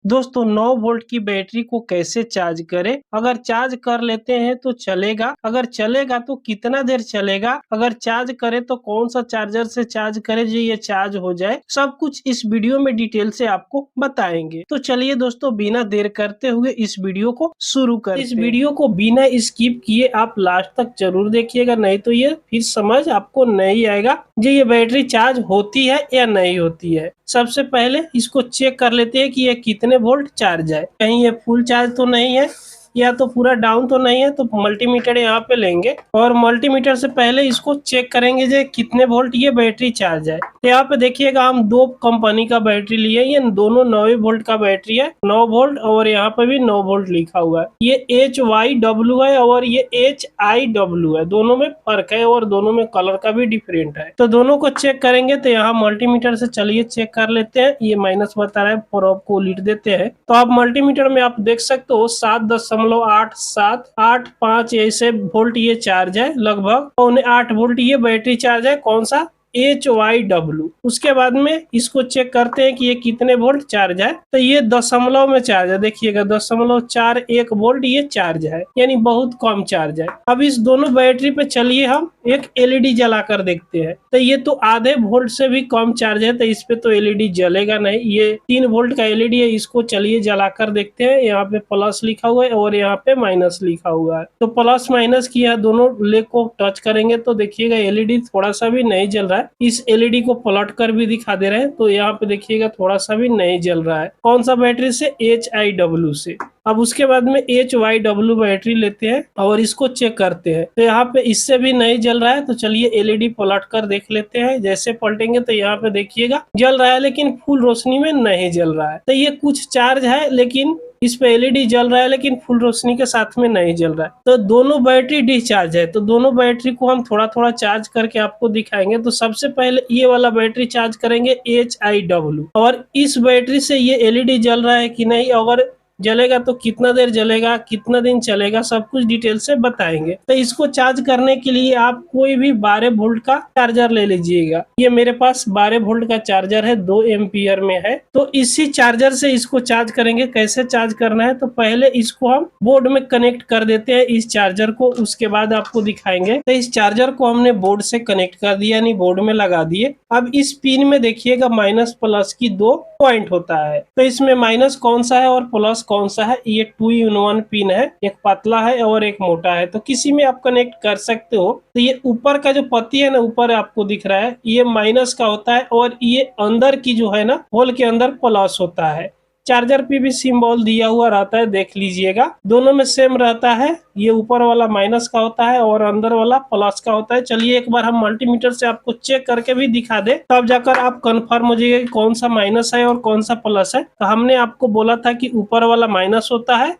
दोस्तों 9 वोल्ट की बैटरी को कैसे चार्ज करें? अगर चार्ज कर लेते हैं तो चलेगा, अगर चलेगा तो कितना देर चलेगा, अगर चार्ज करें तो कौन सा चार्जर से चार्ज करें जो ये चार्ज हो जाए, सब कुछ इस वीडियो में डिटेल से आपको बताएंगे। तो चलिए दोस्तों बिना देर करते हुए इस वीडियो को शुरू करते हैं। इस वीडियो को बिना स्किप किए आप लास्ट तक जरूर देखिएगा, नहीं तो ये फिर समझ आपको नहीं आएगा जो ये बैटरी चार्ज होती है या नहीं होती है। सबसे पहले इसको चेक कर लेते हैं कि ये कितने वोल्ट चार्ज है। कहीं ये फुल चार्ज तो नहीं है या तो पूरा डाउन तो नहीं है, तो मल्टीमीटर यहाँ पे लेंगे और मल्टीमीटर से पहले इसको चेक करेंगे जो कितने वोल्ट ये बैटरी चार्ज है। तो यहाँ पे देखिएगा हम दो कंपनी का बैटरी लिए, ये दोनों 9 वोल्ट का बैटरी है, 9 वोल्ट और यहाँ पे भी 9 वोल्ट लिखा हुआ है। ये HYW है और ये HIW है, दोनों में फर्क है और दोनों में कलर का भी डिफरेंट है। तो दोनों को चेक करेंगे तो यहाँ मल्टीमीटर से चलिए चेक कर लेते हैं। ये माइनस बता रहा है, प्रोब को उलट देते हैं तो आप मल्टीमीटर में आप देख सकते हो 7.8785 ऐसे वोल्ट ये चार्ज है, लगभग 8 वोल्ट ये बैटरी चार्ज है। कौन सा? HYW। उसके बाद में इसको चेक करते हैं कि ये कितने वोल्ट चार्ज है, तो ये दशमलव में चार्ज है। देखिएगा 0.41 वोल्ट ये चार्ज है, यानी बहुत कम चार्ज है। अब इस दोनों बैटरी पे चलिए हम एक LED जला कर देखते हैं। तो ये तो आधे वोल्ट से भी कम चार्ज है, तो इस पे तो LED जलेगा नहीं। ये 3 वोल्ट का LED है, इसको चलिए जला कर देखते हैं। यहाँ पे प्लस लिखा हुआ है और यहाँ पे माइनस लिखा हुआ है, तो प्लस माइनस की है दोनों लेग को टच करेंगे तो देखिएगा LED थोड़ा सा भी नहीं जल रहा है। इस LED को पलट कर भी दिखा दे रहे हैं तो यहाँ पे देखिएगा थोड़ा सा भी नहीं जल रहा है। कौन सा बैटरी से? HIW से। अब उसके बाद में HYW बैटरी लेते हैं और इसको चेक करते हैं, तो यहाँ पे इससे भी नहीं जल रहा है। तो चलिए LED पलट कर देख लेते हैं। जैसे पलटेंगे तो यहाँ पे देखिएगा जल रहा है, लेकिन फुल रोशनी में नहीं जल रहा है। तो ये कुछ चार्ज है, लेकिन इस पे LED जल रहा है लेकिन फुल रोशनी के साथ में नहीं जल रहा है। तो दोनों बैटरी डिस्चार्ज है। तो दोनों बैटरी को हम थोड़ा थोड़ा चार्ज करके आपको दिखाएंगे। तो सबसे पहले ये वाला बैटरी चार्ज करेंगे HIW, और इस बैटरी से ये LED जल रहा है कि नहीं, अगर जलेगा तो कितना देर जलेगा, कितना दिन चलेगा, सब कुछ डिटेल से बताएंगे। तो इसको चार्ज करने के लिए आप कोई भी 12 वोल्ट का चार्जर ले लीजिएगा। ये मेरे पास 12 वोल्ट का चार्जर है, 2 एम्पियर में है। तो इसी चार्जर से इसको चार्ज करेंगे। कैसे चार्ज करना है? तो पहले इसको हम बोर्ड में कनेक्ट कर देते हैं, इस चार्जर को, उसके बाद आपको दिखाएंगे। तो इस चार्जर को हमने बोर्ड से कनेक्ट कर दिया, यानी बोर्ड में लगा दिए। अब इस पिन में देखिएगा माइनस प्लस की 2 पॉइंट होता है। तो इसमें माइनस कौन सा है और प्लस कौन सा है? ये 2-in-1 पिन है, एक पतला है और एक मोटा है। तो किसी में आप कनेक्ट कर सकते हो। तो ये ऊपर का जो पत्ती है ना, ऊपर आपको दिख रहा है, ये माइनस का होता है और ये अंदर की जो है ना, होल के अंदर प्लस होता है। चार्जर पे भी सिंबल दिया हुआ रहता है, देख लीजिएगा। दोनों में सेम रहता है, ये ऊपर वाला माइनस का होता है और अंदर वाला प्लस का होता है। चलिए एक बार हम मल्टीमीटर से आपको चेक करके भी दिखा दे, तब जाकर आप कंफर्म हो जाइएगा कि कौन सा माइनस है और कौन सा प्लस है। तो हमने आपको बोला था कि ऊपर वाला माइनस होता है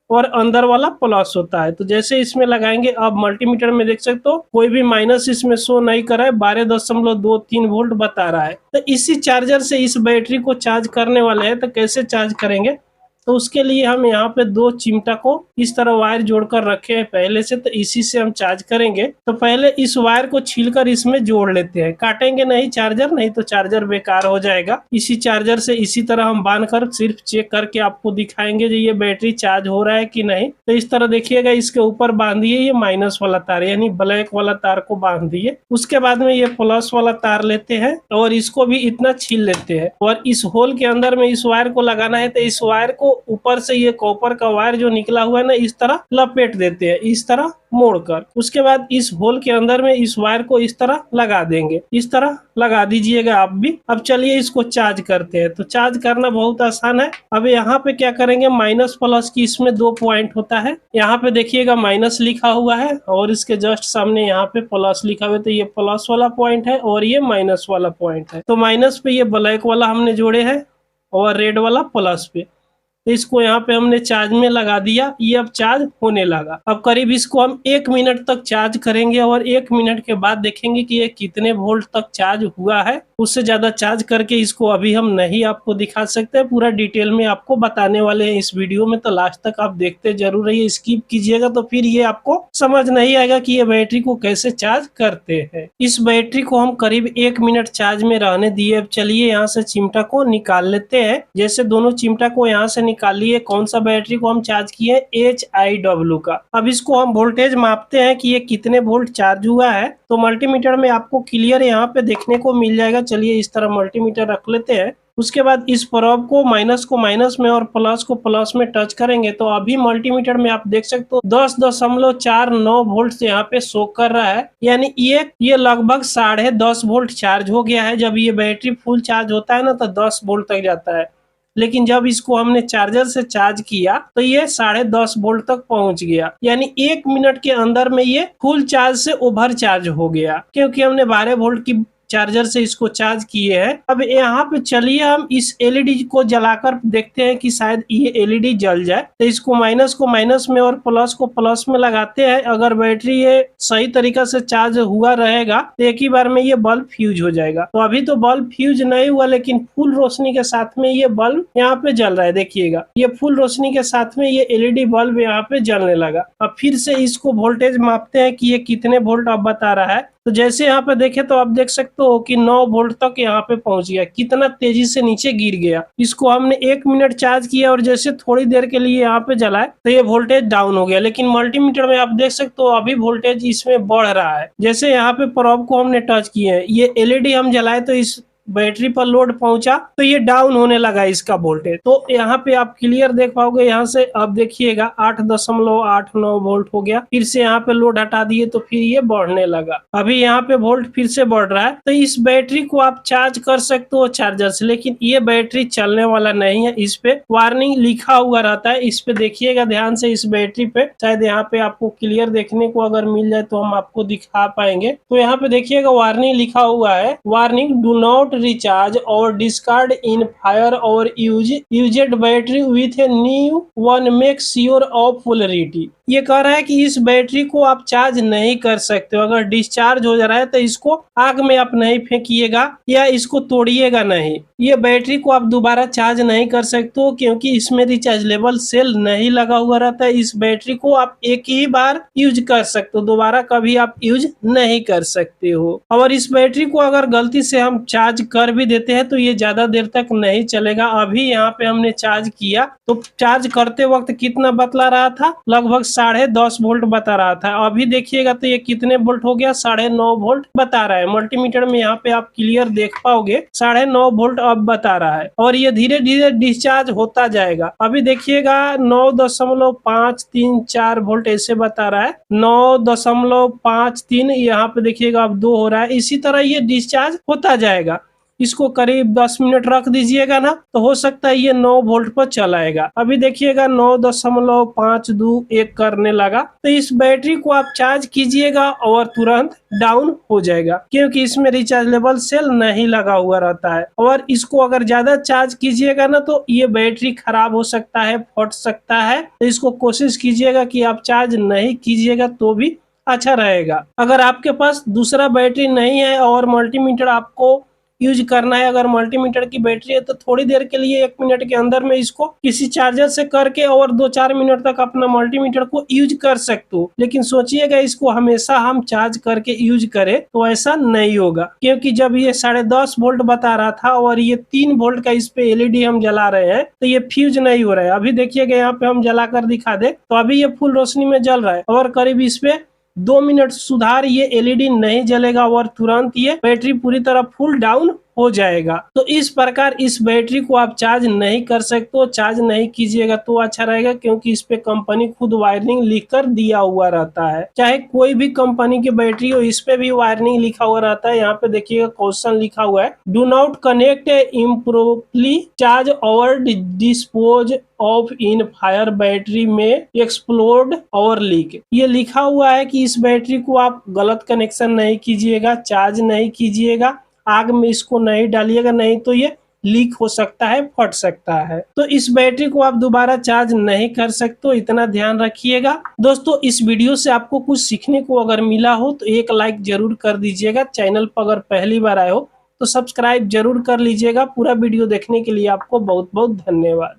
और अंदर वाला प्लस होता है। तो जैसे इसमें लगाएंगे, अब मल्टीमीटर में देख सकते हो कोई भी माइनस इसमें शो नहीं कर रहा है, 12.23 वोल्ट बता रहा है। तो इसी चार्जर से इस बैटरी को चार्ज करने वाले हैं। तो कैसे चार्ज करेंगे? तो उसके लिए हम यहाँ पे 2 चिमटा को इस तरह वायर जोड़कर रखे हैं पहले से, तो इसी से हम चार्ज करेंगे। तो पहले इस वायर को छीलकर इसमें जोड़ लेते हैं, काटेंगे नहीं चार्जर, नहीं तो चार्जर बेकार हो जाएगा। इसी चार्जर से इसी तरह हम बांधकर सिर्फ चेक करके आपको दिखाएंगे जो ये बैटरी चार्ज हो रहा है कि नहीं। तो इस तरह देखिएगा, इसके ऊपर बांधिए ये माइनस वाला तार, यानी ब्लैक वाला तार को बांध दिए। उसके बाद में ये प्लस वाला तार लेते हैं और इसको भी इतना छील लेते हैं और इस होल के अंदर में इस वायर को लगाना है। तो इस वायर को ऊपर से ये कॉपर का वायर जो निकला हुआ है ना, इस तरह लपेट देते हैं, इस तरह मोड़कर। उसके बाद इस होल के अंदर में इस वायर को इस तरह लगा देंगे, इस तरह लगा दीजिएगा आप भी। अब चलिए इसको चार्ज करते हैं। तो चार्ज करना बहुत आसान है। अब यहाँ पे क्या करेंगे, माइनस प्लस की इसमें 2 पॉइंट होता है। यहाँ पे देखिएगा माइनस लिखा हुआ है और इसके जस्ट सामने यहाँ पे प्लस लिखा हुआ है। तो ये प्लस वाला पॉइंट है और ये माइनस वाला पॉइंट है। तो माइनस पे ये ब्लैक वाला हमने जोड़े है और रेड वाला प्लस पे। तो इसको यहाँ पे हमने चार्ज में लगा दिया, ये अब चार्ज होने लगा। अब करीब इसको हम 1 मिनट तक चार्ज करेंगे और 1 मिनट के बाद देखेंगे कि ये कितने वोल्ट तक चार्ज हुआ है। उससे ज्यादा चार्ज करके इसको अभी हम नहीं आपको दिखा सकते, पूरा डिटेल में आपको बताने वाले हैं इस वीडियो में, तो लास्ट तक आप देखते जरूर रहिए, स्किप कीजिएगा तो फिर ये आपको समझ नहीं आएगा कि ये बैटरी को कैसे चार्ज करते हैं। इस बैटरी को हम करीब 1 मिनट चार्ज में रहने दिए। अब चलिए यहाँ से चिमटा को निकाल लेते हैं। जैसे दोनों चिमटा को यहाँ से निकाल लिए। कौन सा बैटरी को हम चार्ज किए? HIW का। अब इसको हम वोल्टेज मापते हैं कि ये कितने वोल्ट चार्ज हुआ है। तो मल्टीमीटर में आपको क्लियर यहाँ पे देखने को मिल जाएगा। चलिए इस तरह मल्टीमीटर रख लेते हैं। उसके बाद इस प्रोब को माइनस में और प्लस को प्लस में टच करेंगे तो अभी मल्टीमीटर में आप देख सकते हो 10.49 वोल्ट यहाँ पे शो कर रहा है। यानी ये लगभग 10.5 वोल्ट चार्ज हो गया है। जब ये बैटरी फुल चार्ज होता है ना तो 10 वोल्ट तक जाता है, लेकिन जब इसको हमने चार्जर से चार्ज किया तो ये 10.5 वोल्ट तक पहुंच गया। यानी 1 मिनट के अंदर में ये फुल चार्ज से ओवर चार्ज हो गया, क्योंकि हमने 12 वोल्ट की चार्जर से इसको चार्ज किए हैं। अब यहाँ पे चलिए हम इस एलईडी को जलाकर देखते हैं कि शायद ये एलईडी जल जाए। तो इसको माइनस में और प्लस को प्लस में लगाते हैं। अगर बैटरी ये सही तरीका से चार्ज हुआ रहेगा तो एक ही बार में ये बल्ब फ्यूज हो जाएगा। तो अभी तो बल्ब फ्यूज नहीं हुआ, लेकिन फुल रोशनी के साथ में ये बल्ब यहाँ पे जल रहा है। देखिएगा, ये फुल रोशनी के साथ में ये एलईडी बल्ब यहाँ पे जलने लगा। अब फिर से इसको वोल्टेज मापते हैं कि ये कितने वोल्ट अब बता रहा है। तो जैसे यहाँ पे देखे तो आप देख सकते हो कि 9 वोल्ट तक यहाँ पे पहुंच गया। कितना तेजी से नीचे गिर गया। इसको हमने 1 मिनट चार्ज किया और जैसे थोड़ी देर के लिए यहाँ पे जलाए तो ये वोल्टेज डाउन हो गया। लेकिन मल्टीमीटर में आप देख सकते हो अभी वोल्टेज इसमें बढ़ रहा है। जैसे यहाँ पे प्रोब को हमने टच किए हैं, ये एलईडी हम जलाए तो इस बैटरी पर लोड पहुंचा तो ये डाउन होने लगा इसका वोल्टेज। तो यहाँ पे आप क्लियर देख पाओगे। यहाँ से अब देखिएगा 8.89 वोल्ट हो गया। फिर से यहाँ पे लोड हटा दिए तो फिर ये बढ़ने लगा। अभी यहाँ पे वोल्ट फिर से बढ़ रहा है। तो इस बैटरी को आप चार्ज कर सकते हो चार्जर से, लेकिन ये बैटरी चलने वाला नहीं है। इस पे वार्निंग लिखा हुआ रहता है, इस पे देखिएगा ध्यान से। इस बैटरी पे शायद यहाँ पे आपको क्लियर देखने को अगर मिल जाए तो हम आपको दिखा पाएंगे। तो यहाँ पे देखिएगा वार्निंग लिखा हुआ है, warning do not recharge or discard in fire or used battery with a new one, make sure of polarity। ये कह रहा है कि इस बैटरी को आप चार्ज नहीं कर सकते हो। अगर डिस्चार्ज हो जा रहा है तो इसको आग में आप नहीं फेंकिएगा या इसको तोड़िएगा नहीं। ये बैटरी को आप दोबारा चार्ज नहीं कर सकते हो, क्योंकि इसमें रिचार्जेबल सेल नहीं लगा हुआ रहता है। इस बैटरी को आप एक ही बार यूज कर सकते हो, दोबारा कभी आप यूज नहीं कर सकते हो। और इस बैटरी को अगर गलती से हम चार्ज कर भी देते हैं तो ये ज्यादा देर तक नहीं चलेगा। अभी यहाँ पे हमने चार्ज किया तो चार्ज करते वक्त कितना बतला रहा था? लगभग 10.5 वोल्ट बता रहा था। अभी देखिएगा तो ये कितने वोल्ट हो गया? 9.5 वोल्ट बता रहा है। मल्टीमीटर में यहाँ पे आप क्लियर देख पाओगे 9.5 वोल्ट अब बता रहा है और ये धीरे धीरे डिस्चार्ज होता जाएगा। अभी देखिएगा 9.534 वोल्ट ऐसे बता रहा है। 9.53 यहाँ पे देखिएगा अब 2 हो रहा है। इसी तरह ये डिस्चार्ज होता जाएगा। इसको करीब 10 मिनट रख दीजिएगा ना तो हो सकता है ये 9 वोल्ट पर चलाएगा। अभी देखिएगा 9.521 करने लगा। तो इस बैटरी को आप चार्ज कीजिएगा और तुरंत डाउन हो जाएगा, क्योंकि इसमें रिचार्जेबल सेल नहीं लगा हुआ रहता है। और इसको अगर ज्यादा चार्ज कीजिएगा ना तो ये बैटरी खराब हो सकता है, फट सकता है। तो इसको कोशिश कीजिएगा कि आप चार्ज नहीं कीजिएगा तो भी अच्छा रहेगा। अगर आपके पास दूसरा बैटरी नहीं है और मल्टीमीटर आपको यूज करना है, अगर मल्टीमीटर की बैटरी है तो थोड़ी देर के लिए 1 मिनट के अंदर में इसको किसी चार्जर से करके और 2-4 मिनट तक अपना मल्टीमीटर को यूज कर सकते हो। लेकिन सोचिएगा इसको हमेशा हम चार्ज करके यूज करें तो ऐसा नहीं होगा, क्योंकि जब ये 10.5 वोल्ट बता रहा था और ये 3 वोल्ट का इस पे एलईडी हम जला रहे हैं तो ये फ्यूज नहीं हो रहा है। अभी देखिएगा यहाँ पे हम जला कर दिखा दे तो अभी ये फुल रोशनी में जल रहा है और करीब इस पे 2 मिनट सुधार ये एलईडी नहीं जलेगा और तुरंत ये बैटरी पूरी तरह फुल डाउन हो जाएगा। तो इस प्रकार इस बैटरी को आप चार्ज नहीं कर सकते हो। चार्ज नहीं कीजिएगा तो अच्छा रहेगा, क्योंकि इस पे कंपनी खुद वायरिंग लिखकर दिया हुआ रहता है। चाहे कोई भी कंपनी की बैटरी हो, इस पे भी वायरिंग लिखा हुआ रहता है। यहाँ पे देखिएगा क्वेश्चन लिखा हुआ है, डू नॉट कनेक्ट इम्प्रोपरली चार्ज और dispose of in fire battery में एक्सप्लोड और लीक। ये लिखा हुआ है कि इस बैटरी को आप गलत कनेक्शन नहीं कीजिएगा, चार्ज नहीं कीजिएगा, आग में इसको नहीं डालिएगा, नहीं तो ये लीक हो सकता है, फट सकता है। तो इस बैटरी को आप दोबारा चार्ज नहीं कर सकते, इतना ध्यान रखिएगा। दोस्तों इस वीडियो से आपको कुछ सीखने को अगर मिला हो तो एक लाइक जरूर कर दीजिएगा। चैनल पर अगर पहली बार आए हो तो सब्सक्राइब जरूर कर लीजिएगा। पूरा वीडियो देखने के लिए आपको बहुत बहुत धन्यवाद।